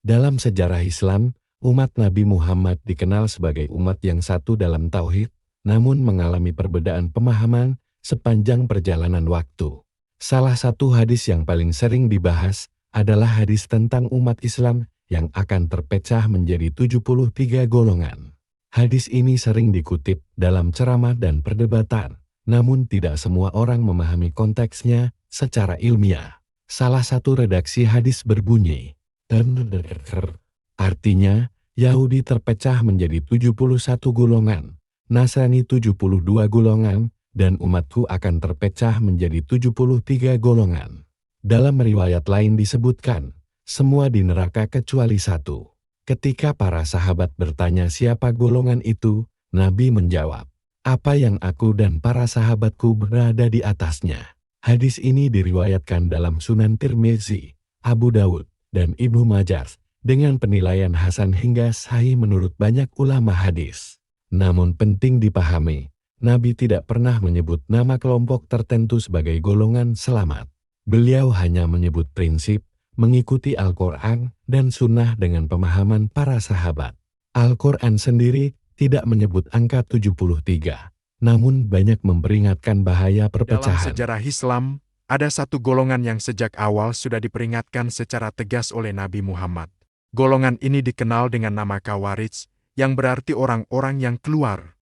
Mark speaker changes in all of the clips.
Speaker 1: Dalam sejarah Islam, umat Nabi Muhammad dikenal sebagai umat yang satu dalam tauhid, namun mengalami perbedaan pemahaman sepanjang perjalanan waktu. Salah satu hadis yang paling sering dibahas adalah hadis tentang umat Islam yang akan terpecah menjadi 73 golongan. Hadis ini sering dikutip dalam ceramah dan perdebatan, namun tidak semua orang memahami konteksnya secara ilmiah. Salah satu redaksi hadis berbunyi, artinya, Yahudi terpecah menjadi 71 golongan, Nasrani 72 golongan, dan umatku akan terpecah menjadi 73 golongan. Dalam riwayat lain disebutkan, semua di neraka kecuali satu. Ketika para sahabat bertanya siapa golongan itu, Nabi menjawab, apa yang aku dan para sahabatku berada di atasnya. Hadis ini diriwayatkan dalam Sunan Tirmizi, Abu Dawud, dan Ibnu Majah, dengan penilaian hasan hingga sahih menurut banyak ulama hadis. Namun penting dipahami, Nabi tidak pernah menyebut nama kelompok tertentu sebagai golongan selamat. Beliau hanya menyebut prinsip, mengikuti Al-Quran dan Sunnah dengan pemahaman para sahabat. Al-Quran sendiri tidak menyebut angka 73, namun banyak memperingatkan bahaya perpecahan.
Speaker 2: Dalam sejarah Islam, ada satu golongan yang sejak awal sudah diperingatkan secara tegas oleh Nabi Muhammad. Golongan ini dikenal dengan nama Khawarij, yang berarti orang-orang yang keluar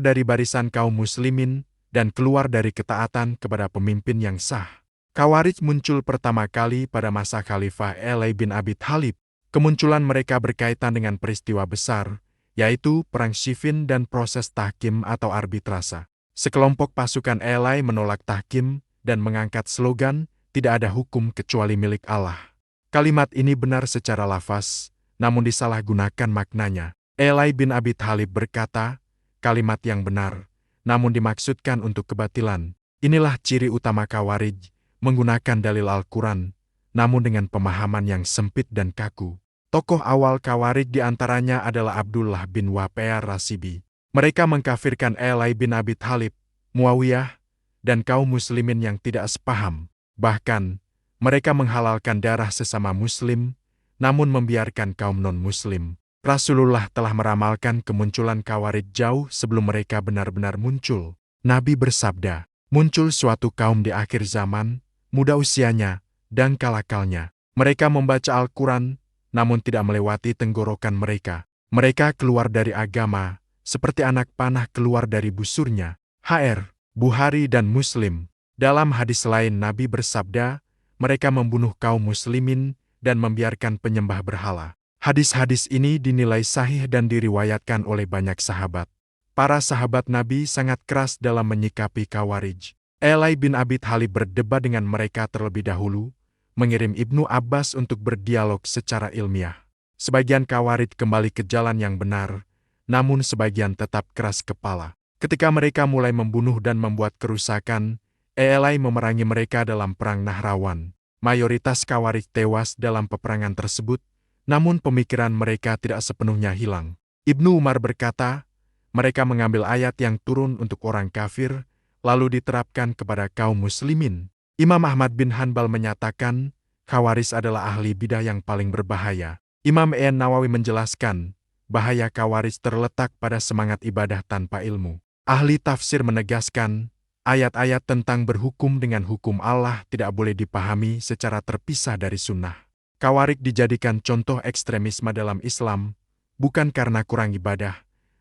Speaker 2: dari barisan kaum muslimin, dan keluar dari ketaatan kepada pemimpin yang sah. Khawarij muncul pertama kali pada masa Khalifah Ali bin Abi Thalib. Kemunculan mereka berkaitan dengan peristiwa besar, yaitu Perang Siffin dan proses tahkim atau arbitrase. Sekelompok pasukan Ali menolak tahkim dan mengangkat slogan, tidak ada hukum kecuali milik Allah. Kalimat ini benar secara lafaz, namun disalahgunakan maknanya. Ali bin Abi Thalib berkata, kalimat yang benar, namun dimaksudkan untuk kebatilan. Inilah ciri utama Khawarij, menggunakan dalil Al-Quran, namun dengan pemahaman yang sempit dan kaku. Tokoh awal Khawarij diantaranya adalah Abdullah bin Waqi'ah Rasibi. Mereka mengkafirkan Ali bin Abi Thalib, Muawiyah, dan kaum muslimin yang tidak sepaham. Bahkan, mereka menghalalkan darah sesama muslim, namun membiarkan kaum non-muslim. Rasulullah telah meramalkan kemunculan Khawarij jauh sebelum mereka benar-benar muncul. Nabi bersabda, muncul suatu kaum di akhir zaman, muda usianya, dan kalakalnya. Mereka membaca Al-Quran, namun tidak melewati tenggorokan mereka. Mereka keluar dari agama, seperti anak panah keluar dari busurnya. HR, Bukhari dan Muslim. Dalam hadis lain Nabi bersabda, mereka membunuh kaum muslimin dan membiarkan penyembah berhala. Hadis-hadis ini dinilai sahih dan diriwayatkan oleh banyak sahabat. Para sahabat Nabi sangat keras dalam menyikapi Khawarij. Ali bin Abi Thalib berdebat dengan mereka terlebih dahulu, mengirim Ibnu Abbas untuk berdialog secara ilmiah. Sebagian Khawarij kembali ke jalan yang benar, namun sebagian tetap keras kepala. Ketika mereka mulai membunuh dan membuat kerusakan, Ali memerangi mereka dalam Perang Nahrawan. Mayoritas Khawarij tewas dalam peperangan tersebut, namun pemikiran mereka tidak sepenuhnya hilang. Ibnu Umar berkata, mereka mengambil ayat yang turun untuk orang kafir, lalu diterapkan kepada kaum muslimin. Imam Ahmad bin Hanbal menyatakan, Khawarij adalah ahli bidah yang paling berbahaya. Imam Nawawi menjelaskan, bahaya Khawarij terletak pada semangat ibadah tanpa ilmu. Ahli tafsir menegaskan, ayat-ayat tentang berhukum dengan hukum Allah tidak boleh dipahami secara terpisah dari sunnah. Khawarij dijadikan contoh ekstremisme dalam Islam, bukan karena kurang ibadah,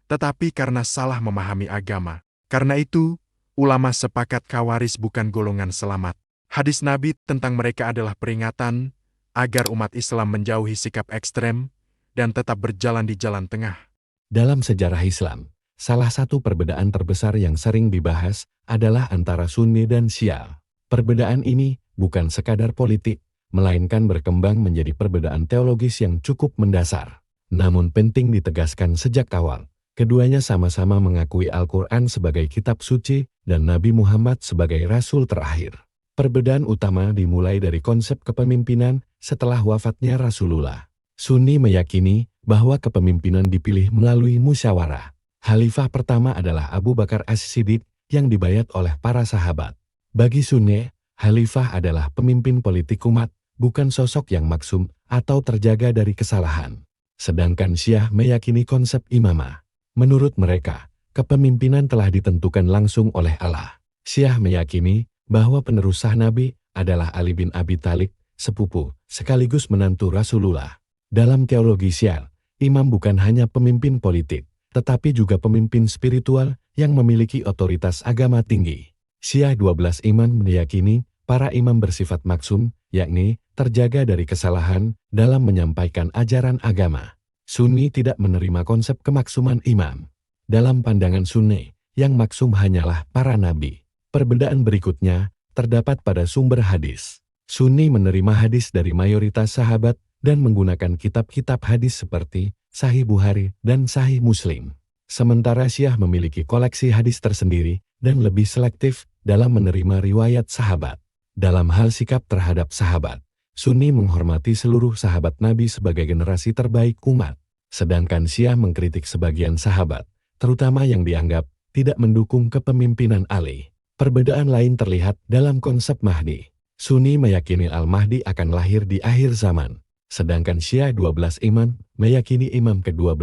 Speaker 2: tetapi karena salah memahami agama. Karena itu, ulama sepakat Khawarij bukan golongan selamat. Hadis Nabi tentang mereka adalah peringatan agar umat Islam menjauhi sikap ekstrem dan tetap berjalan di jalan tengah.
Speaker 1: Dalam sejarah Islam, salah satu perbedaan terbesar yang sering dibahas adalah antara Sunni dan Syiah. Perbedaan ini bukan sekadar politik, melainkan berkembang menjadi perbedaan teologis yang cukup mendasar. Namun penting ditegaskan sejak awal, keduanya sama-sama mengakui Al-Quran sebagai kitab suci dan Nabi Muhammad sebagai Rasul terakhir. Perbedaan utama dimulai dari konsep kepemimpinan setelah wafatnya Rasulullah. Sunni meyakini bahwa kepemimpinan dipilih melalui musyawarah. Khalifah pertama adalah Abu Bakar As-Siddiq yang dibayat oleh para sahabat. Bagi Sunni, Khalifah adalah pemimpin politik umat, bukan sosok yang maksum atau terjaga dari kesalahan. Sedangkan Syiah meyakini konsep imamah. Menurut mereka, kepemimpinan telah ditentukan langsung oleh Allah. Syiah meyakini bahwa penerus sah Nabi adalah Ali bin Abi Thalib, sepupu, sekaligus menantu Rasulullah. Dalam teologi Syiah, imam bukan hanya pemimpin politik, tetapi juga pemimpin spiritual yang memiliki otoritas agama tinggi. Syiah 12 imam meyakini para imam bersifat maksum, yakni terjaga dari kesalahan dalam menyampaikan ajaran agama. Sunni tidak menerima konsep kemaksuman imam. Dalam pandangan Sunni, yang maksum hanyalah para nabi. Perbedaan berikutnya terdapat pada sumber hadis. Sunni menerima hadis dari mayoritas sahabat dan menggunakan kitab-kitab hadis seperti Sahih Bukhari dan Sahih Muslim. Sementara Syiah memiliki koleksi hadis tersendiri dan lebih selektif dalam menerima riwayat sahabat. Dalam hal sikap terhadap sahabat, Sunni menghormati seluruh sahabat Nabi sebagai generasi terbaik umat. Sedangkan Syiah mengkritik sebagian sahabat, terutama yang dianggap tidak mendukung kepemimpinan Ali. Perbedaan lain terlihat dalam konsep Mahdi. Sunni meyakini Al-Mahdi akan lahir di akhir zaman. Sedangkan Syiah 12 imam meyakini imam ke-12,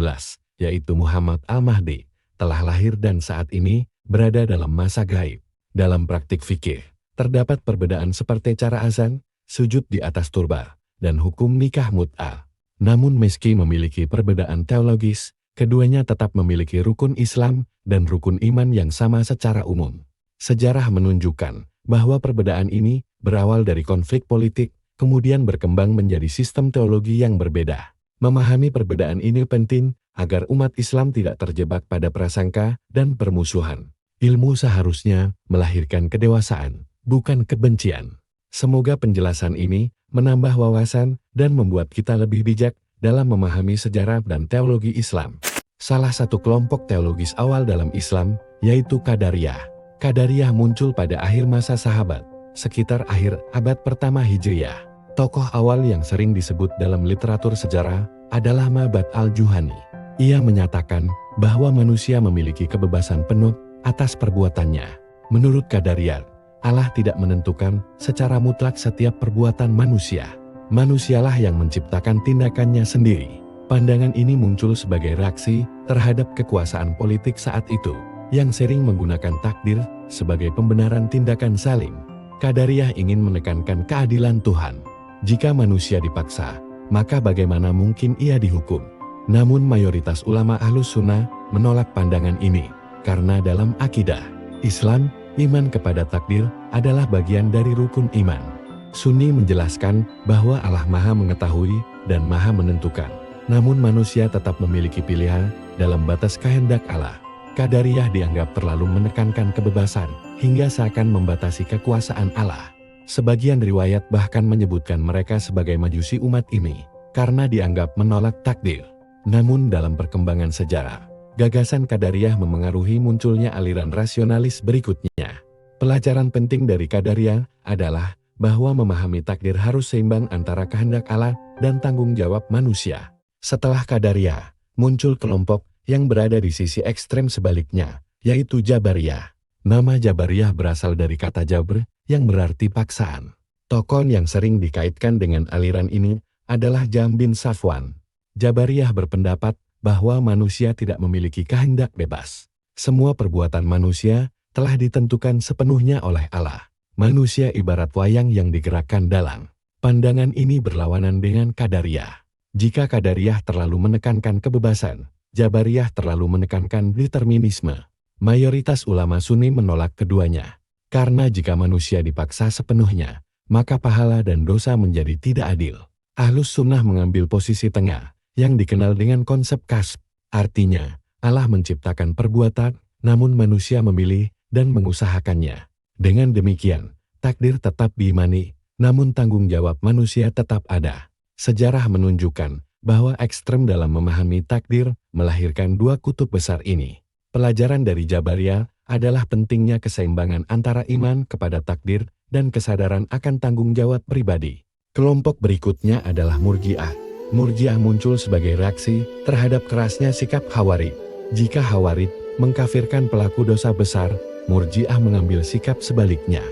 Speaker 1: yaitu Muhammad Al-Mahdi, telah lahir dan saat ini berada dalam masa gaib. Dalam praktik fikih, terdapat perbedaan seperti cara azan, sujud di atas turba, dan hukum nikah mut'ah. Namun meski memiliki perbedaan teologis, keduanya tetap memiliki rukun Islam dan rukun iman yang sama secara umum. Sejarah menunjukkan bahwa perbedaan ini berawal dari konflik politik, kemudian berkembang menjadi sistem teologi yang berbeda. Memahami perbedaan ini penting agar umat Islam tidak terjebak pada prasangka dan permusuhan. Ilmu seharusnya melahirkan kedewasaan, bukan kebencian. Semoga penjelasan ini menambah wawasan dan membuat kita lebih bijak dalam memahami sejarah dan teologi Islam. Salah satu kelompok teologis awal dalam Islam yaitu Qadariyah. Qadariyah muncul pada akhir masa sahabat, sekitar akhir abad pertama Hijriyah. Tokoh awal yang sering disebut dalam literatur sejarah adalah Ma'bad al-Juhani. Ia menyatakan bahwa manusia memiliki kebebasan penuh atas perbuatannya. Menurut Qadariyah, Allah tidak menentukan secara mutlak setiap perbuatan manusia. Manusialah yang menciptakan tindakannya sendiri. Pandangan ini muncul sebagai reaksi terhadap kekuasaan politik saat itu, yang sering menggunakan takdir sebagai pembenaran tindakan zalim. Qadariyah ingin menekankan keadilan Tuhan. Jika manusia dipaksa, maka bagaimana mungkin ia dihukum? Namun mayoritas ulama Ahlus Sunnah menolak pandangan ini, karena dalam akidah Islam, iman kepada takdir adalah bagian dari rukun iman. Sunni menjelaskan bahwa Allah Maha Mengetahui dan Maha Menentukan, namun manusia tetap memiliki pilihan dalam batas kehendak Allah. Qadariyah dianggap terlalu menekankan kebebasan, hingga seakan membatasi kekuasaan Allah. Sebagian riwayat bahkan menyebutkan mereka sebagai majusi umat ini, karena dianggap menolak takdir. Namun dalam perkembangan sejarah, gagasan Qadariyah memengaruhi munculnya aliran rasionalis berikutnya. Pelajaran penting dari Qadariyah adalah bahwa memahami takdir harus seimbang antara kehendak Allah dan tanggung jawab manusia. Setelah Qadariyah, muncul kelompok yang berada di sisi ekstrem sebaliknya, yaitu Jabariyah. Nama Jabariyah berasal dari kata jabr, yang berarti paksaan. Tokoh yang sering dikaitkan dengan aliran ini adalah Jahm bin Safwan. Jabariyah berpendapat bahwa manusia tidak memiliki kehendak bebas. Semua perbuatan manusia telah ditentukan sepenuhnya oleh Allah. Manusia ibarat wayang yang digerakkan dalang. Pandangan ini berlawanan dengan Qadariyah. Jika Qadariyah terlalu menekankan kebebasan, Jabariyah terlalu menekankan determinisme. Mayoritas ulama Sunni menolak keduanya. Karena jika manusia dipaksa sepenuhnya, maka pahala dan dosa menjadi tidak adil. Ahlus Sunnah mengambil posisi tengah, yang dikenal dengan konsep kasb. Artinya, Allah menciptakan perbuatan, namun manusia memilih dan mengusahakannya. Dengan demikian, takdir tetap diimani, namun tanggung jawab manusia tetap ada. Sejarah menunjukkan bahwa ekstrem dalam memahami takdir melahirkan dua kutub besar ini. Pelajaran dari Jabariyah adalah pentingnya keseimbangan antara iman kepada takdir dan kesadaran akan tanggung jawab pribadi. Kelompok berikutnya adalah Murji'ah. Murji'ah muncul sebagai reaksi terhadap kerasnya sikap Khawarij. Jika Khawarij mengkafirkan pelaku dosa besar, Murji'ah mengambil sikap sebaliknya.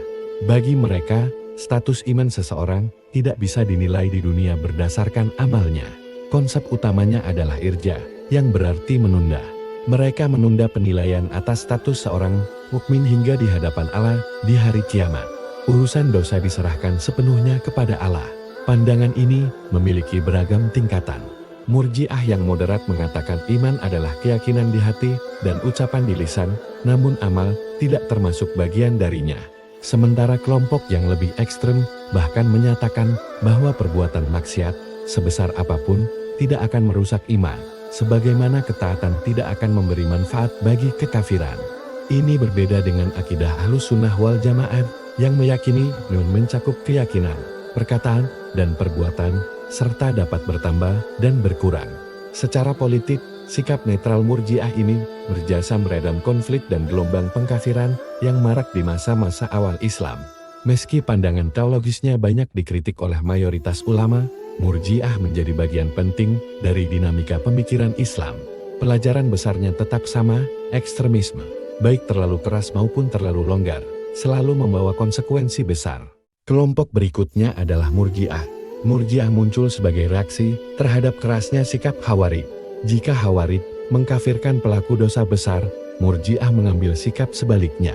Speaker 1: Bagi mereka, status iman seseorang tidak bisa dinilai di dunia berdasarkan amalnya. Konsep utamanya adalah irja, yang berarti menunda. Mereka menunda penilaian atas status seorang mukmin hingga di hadapan Allah di hari kiamat. Urusan dosa diserahkan sepenuhnya kepada Allah. Pandangan ini memiliki beragam tingkatan. Murji'ah yang moderat mengatakan iman adalah keyakinan di hati dan ucapan di lisan, namun amal tidak termasuk bagian darinya. Sementara kelompok yang lebih ekstrem bahkan menyatakan bahwa perbuatan maksiat sebesar apapun tidak akan merusak iman, sebagaimana ketaatan tidak akan memberi manfaat bagi kekafiran. Ini berbeda dengan akidah Ahlus Sunnah wal Jamaah yang meyakini iman mencakup keyakinan, perkataan, dan perbuatan, serta dapat bertambah dan berkurang. Secara politik, sikap netral Murji'ah ini berjasa meredam konflik dan gelombang pengkafiran yang marak di masa-masa awal Islam. Meski pandangan teologisnya banyak dikritik oleh mayoritas ulama, Murji'ah menjadi bagian penting dari dinamika pemikiran Islam. Pelajaran besarnya tetap sama, ekstremisme, baik terlalu keras maupun terlalu longgar, selalu membawa konsekuensi besar. Kelompok berikutnya adalah Murji'ah. Murji'ah muncul sebagai reaksi terhadap kerasnya sikap Khawarij. Jika Khawarij mengkafirkan pelaku dosa besar, Murji'ah mengambil sikap sebaliknya.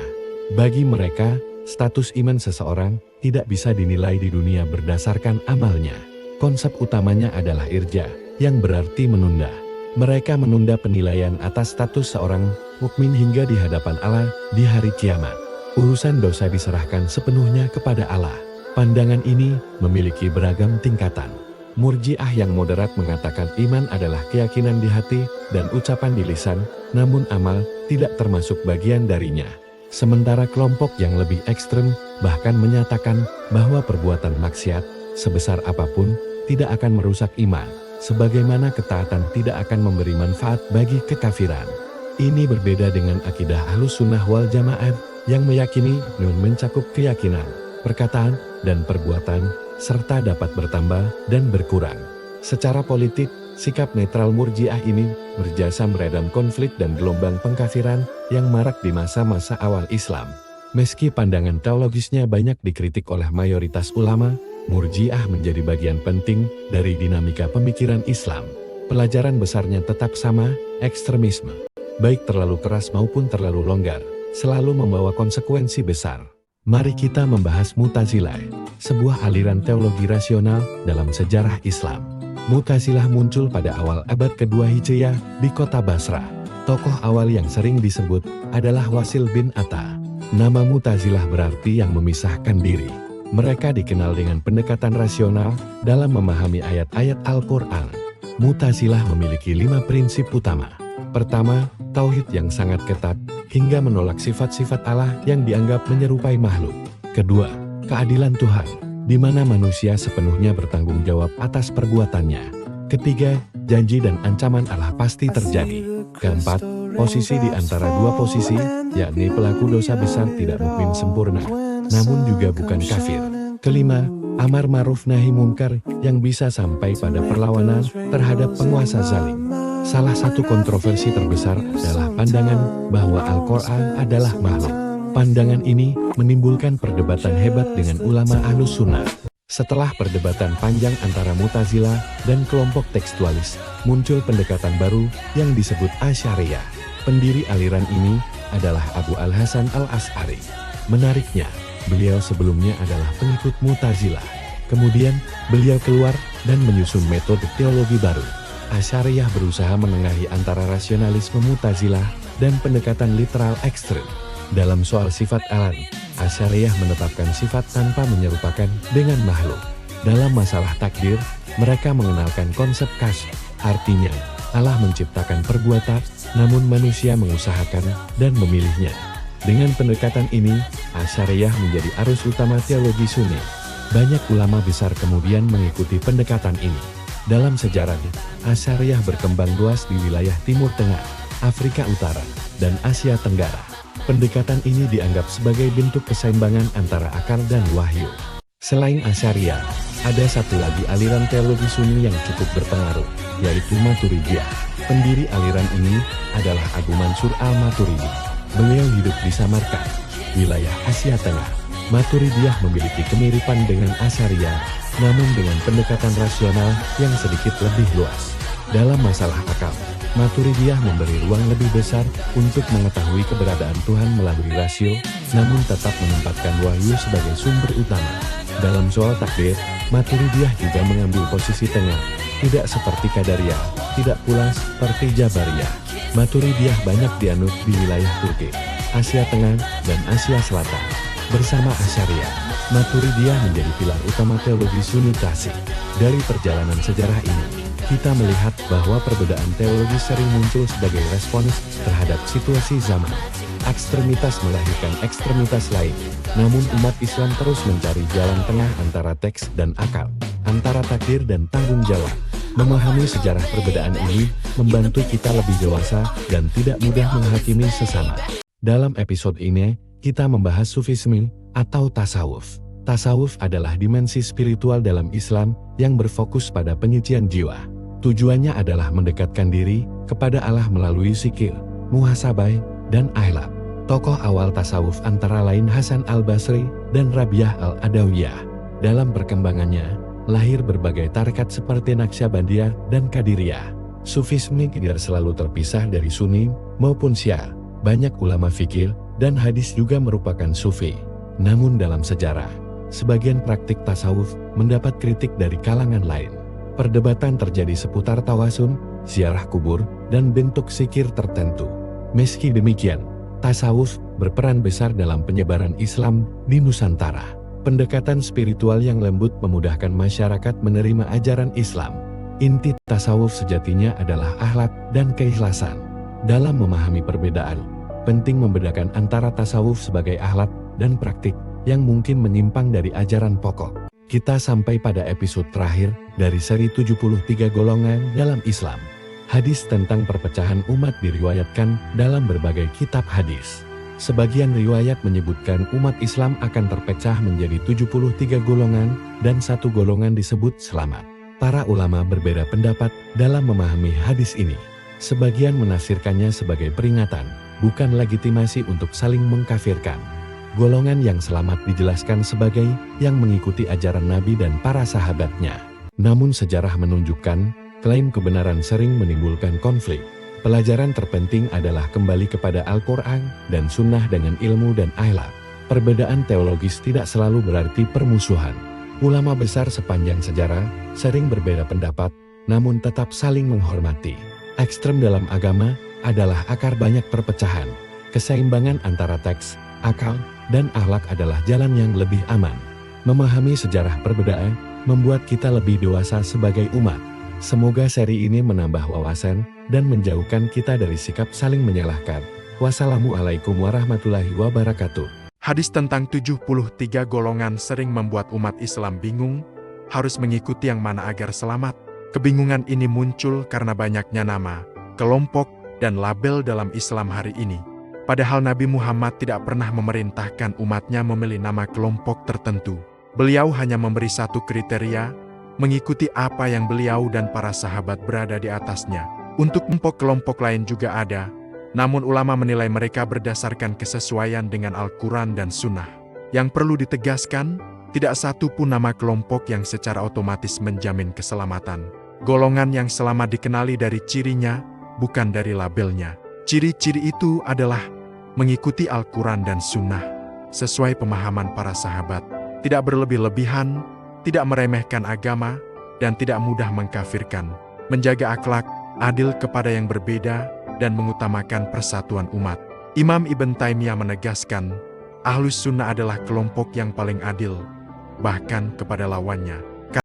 Speaker 1: Bagi mereka, status iman seseorang tidak bisa dinilai di dunia berdasarkan amalnya. Konsep utamanya adalah irja, yang berarti menunda. Mereka menunda penilaian atas status seorang mukmin hingga di hadapan Allah di hari kiamat. Urusan dosa diserahkan sepenuhnya kepada Allah. Pandangan ini memiliki beragam tingkatan. Murji'ah yang moderat mengatakan iman adalah keyakinan di hati dan ucapan di lisan, namun amal tidak termasuk bagian darinya. Sementara kelompok yang lebih ekstrem bahkan menyatakan bahwa perbuatan maksiat sebesar apapun tidak akan merusak iman, sebagaimana ketaatan tidak akan memberi manfaat bagi kekafiran. Ini berbeda dengan akidah Ahlus Sunnah wal Jamaah yang meyakini iman mencakup keyakinan, perkataan, dan perbuatan, serta dapat bertambah dan berkurang. Secara politik, sikap netral Murji'ah ini berjasa meredam konflik dan gelombang pengkafiran yang marak di masa-masa awal Islam. Meski pandangan teologisnya banyak dikritik oleh mayoritas ulama, Murji'ah menjadi bagian penting dari dinamika pemikiran Islam. Pelajaran besarnya tetap sama, ekstremisme, baik terlalu keras maupun terlalu longgar, selalu membawa konsekuensi besar. Mari kita membahas Mu'tazilah, sebuah aliran teologi rasional dalam sejarah Islam. Mu'tazilah muncul pada awal abad kedua Hijriyah di kota Basrah. Tokoh awal yang sering disebut adalah Wasil bin Atta. Nama Mu'tazilah berarti yang memisahkan diri. Mereka dikenal dengan pendekatan rasional dalam memahami ayat-ayat Al-Quran. Mu'tazilah memiliki 5 prinsip utama. Pertama, tauhid yang sangat ketat, hingga menolak sifat-sifat Allah yang dianggap menyerupai makhluk. Kedua, keadilan Tuhan, di mana manusia sepenuhnya bertanggung jawab atas perbuatannya. Ketiga, janji dan ancaman Allah pasti terjadi. Keempat, posisi di antara dua posisi, yakni pelaku dosa besar tidak mukmin sempurna, namun juga bukan kafir. Kelima, amar ma'ruf nahi munkar yang bisa sampai pada perlawanan terhadap penguasa zalim. Salah satu kontroversi terbesar adalah pandangan bahwa Al-Quran adalah makhluk. Pandangan ini menimbulkan perdebatan hebat dengan ulama Ahlus Sunnah. Setelah perdebatan panjang antara Mu'tazilah dan kelompok tekstualis, muncul pendekatan baru yang disebut Asy'ariyah. Pendiri aliran ini adalah Abu Al-Hasan Al-Asy'ari. Menariknya, beliau sebelumnya adalah pengikut Mu'tazilah. Kemudian, beliau keluar dan menyusun metode teologi baru. Asy'ariyah berusaha menengahi antara rasionalisme Mu'tazilah dan pendekatan literal ekstrem. Dalam soal sifat alam, Asy'ariyah menetapkan sifat tanpa menyerupakan dengan makhluk. Dalam masalah takdir, mereka mengenalkan konsep kasyf, artinya Allah menciptakan perbuatan, namun manusia mengusahakan dan memilihnya. Dengan pendekatan ini, Asy'ariyah menjadi arus utama teologi Sunni. Banyak ulama besar kemudian mengikuti pendekatan ini. Dalam sejarahnya, Asy'ariyah berkembang luas di wilayah Timur Tengah, Afrika Utara, dan Asia Tenggara. Pendekatan ini dianggap sebagai bentuk keseimbangan antara akal dan wahyu. Selain Asy'ariyah, ada satu lagi aliran teologi Sunni yang cukup berpengaruh, yaitu Maturidiyah. Pendiri aliran ini adalah Abu Mansur al-Maturidi. Beliau hidup di Samarkand, wilayah Asia Tengah. Maturidiyah memiliki kemiripan dengan Asy'ariyah, namun dengan pendekatan rasional yang sedikit lebih luas. Dalam masalah akal, Maturidiyah memberi ruang lebih besar untuk mengetahui keberadaan Tuhan melalui rasio, namun tetap menempatkan wahyu sebagai sumber utama. Dalam soal takdir, Maturidiyah juga mengambil posisi tengah, tidak seperti Qadariyah, tidak pula seperti Jabariyah. Maturidiyah banyak dianut di wilayah Turki, Asia Tengah, dan Asia Selatan. Bersama Asy'ariyah, Maturidiyah menjadi pilar utama teologi Sunni Klasik. Dari perjalanan sejarah ini, kita melihat bahwa perbedaan teologi sering muncul sebagai respons terhadap situasi zaman. Ekstremitas melahirkan ekstremitas lain, namun umat Islam terus mencari jalan tengah antara teks dan akal, antara takdir dan tanggung jawab. Memahami sejarah perbedaan ini membantu kita lebih dewasa dan tidak mudah menghakimi sesama. Dalam episode ini, kita membahas Sufisme atau tasawuf. Tasawuf adalah dimensi spiritual dalam Islam yang berfokus pada penyucian jiwa. Tujuannya adalah mendekatkan diri kepada Allah melalui zikir, muhasabah, dan akhlak. Tokoh awal tasawuf antara lain Hasan al-Basri dan Rabi'ah al-Adawiyah. Dalam perkembangannya, lahir berbagai tarekat seperti Naqsyabandiyah dan Qadiriyah. Sufisme tidak selalu terpisah dari Sunni maupun Syiah. Banyak ulama fikih dan hadis juga merupakan sufi. Namun dalam sejarah, sebagian praktik tasawuf mendapat kritik dari kalangan lain. Perdebatan terjadi seputar tawasun, ziarah kubur, dan bentuk zikir tertentu. Meski demikian, tasawuf berperan besar dalam penyebaran Islam di Nusantara. Pendekatan spiritual yang lembut memudahkan masyarakat menerima ajaran Islam. Inti tasawuf sejatinya adalah akhlak dan keikhlasan. Dalam memahami perbedaan, penting membedakan antara tasawuf sebagai akhlak dan praktik yang mungkin menyimpang dari ajaran pokok. Kita sampai pada episode terakhir dari seri 73 golongan dalam Islam. Hadis tentang perpecahan umat diriwayatkan dalam berbagai kitab hadis. Sebagian riwayat menyebutkan umat Islam akan terpecah menjadi 73 golongan dan satu golongan disebut selamat. Para ulama berbeda pendapat dalam memahami hadis ini. Sebagian menafsirkannya sebagai peringatan, bukan legitimasi untuk saling mengkafirkan. Golongan yang selamat dijelaskan sebagai yang mengikuti ajaran Nabi dan para sahabatnya. Namun sejarah menunjukkan, klaim kebenaran sering menimbulkan konflik. Pelajaran terpenting adalah kembali kepada Al-Quran dan Sunnah dengan ilmu dan akhlak. Perbedaan teologis tidak selalu berarti permusuhan. Ulama besar sepanjang sejarah sering berbeda pendapat, namun tetap saling menghormati. Ekstrem dalam agama adalah akar banyak perpecahan. Keseimbangan antara teks, akal, dan akhlak adalah jalan yang lebih aman. Memahami sejarah perbedaan membuat kita lebih dewasa sebagai umat. Semoga seri ini menambah wawasan dan menjauhkan kita dari sikap saling menyalahkan. Wassalamualaikum warahmatullahi wabarakatuh.
Speaker 2: Hadis tentang 73 golongan sering membuat umat Islam bingung, harus mengikuti yang mana agar selamat. Kebingungan ini muncul karena banyaknya nama, kelompok, dan label dalam Islam hari ini. Padahal Nabi Muhammad tidak pernah memerintahkan umatnya memilih nama kelompok tertentu. Beliau hanya memberi satu kriteria, mengikuti apa yang beliau dan para sahabat berada di atasnya. Untuk kelompok lain juga ada, namun ulama menilai mereka berdasarkan kesesuaian dengan Al-Quran dan Sunnah. Yang perlu ditegaskan, tidak satu pun nama kelompok yang secara otomatis menjamin keselamatan. Golongan yang selamat dikenali dari cirinya, bukan dari labelnya. Ciri-ciri itu adalah mengikuti Al-Quran dan Sunnah, sesuai pemahaman para sahabat, tidak berlebih-lebihan, tidak meremehkan agama, dan tidak mudah mengkafirkan, menjaga akhlak, adil kepada yang berbeda, dan mengutamakan persatuan umat. Imam Ibn Taimiyah menegaskan, Ahlus Sunnah adalah kelompok yang paling adil, bahkan kepada lawannya.